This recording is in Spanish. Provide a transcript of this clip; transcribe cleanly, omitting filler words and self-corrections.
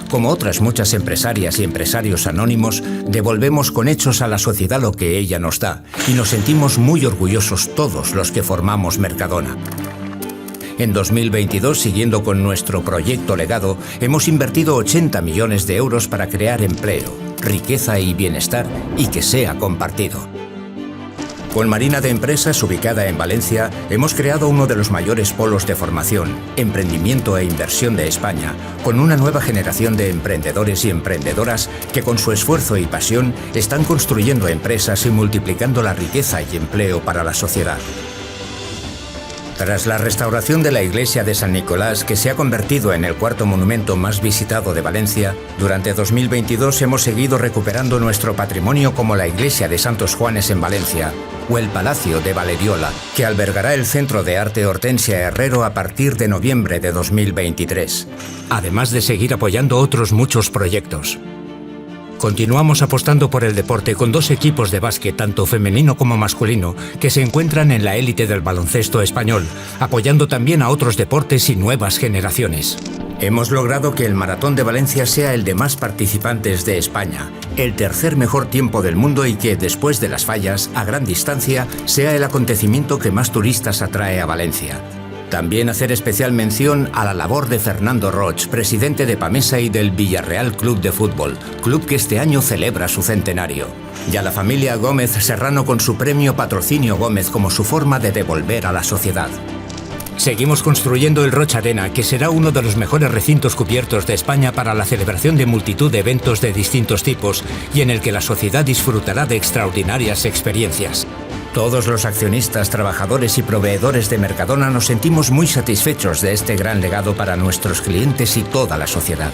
Como otras muchas empresarias y empresarios anónimos, devolvemos con hechos a la sociedad lo que ella nos da y nos sentimos muy orgullosos todos los que formamos Mercadona. En 2022, siguiendo con nuestro proyecto legado, hemos invertido 80 millones de euros para crear empleo, riqueza y bienestar y que sea compartido. Con Marina de Empresas, ubicada en Valencia, hemos creado uno de los mayores polos de formación, emprendimiento e inversión de España, con una nueva generación de emprendedores y emprendedoras que con su esfuerzo y pasión están construyendo empresas y multiplicando la riqueza y empleo para la sociedad. Tras la restauración de la iglesia de San Nicolás, que se ha convertido en el cuarto monumento más visitado de Valencia, durante 2022 hemos seguido recuperando nuestro patrimonio como la iglesia de Santos Juanes en Valencia o el Palacio de Valeriola, que albergará el Centro de Arte Hortensia Herrero a partir de noviembre de 2023, además de seguir apoyando otros muchos proyectos. Continuamos apostando por el deporte con 2 equipos de básquet, tanto femenino como masculino, que se encuentran en la élite del baloncesto español, apoyando también a otros deportes y nuevas generaciones. Hemos logrado que el Maratón de Valencia sea el de más participantes de España, el tercer mejor tiempo del mundo y que, después de las fallas, a gran distancia, sea el acontecimiento que más turistas atrae a Valencia. También hacer especial mención a la labor de Fernando Roig, presidente de Pamesa y del Villarreal Club de Fútbol, club que este año celebra su centenario. Y a la familia Gómez Serrano con su premio Patrocinio Gómez como su forma de devolver a la sociedad. Seguimos construyendo el Roig Arena, que será uno de los mejores recintos cubiertos de España para la celebración de multitud de eventos de distintos tipos y en el que la sociedad disfrutará de extraordinarias experiencias. Todos los accionistas, trabajadores y proveedores de Mercadona nos sentimos muy satisfechos de este gran legado para nuestros clientes y toda la sociedad.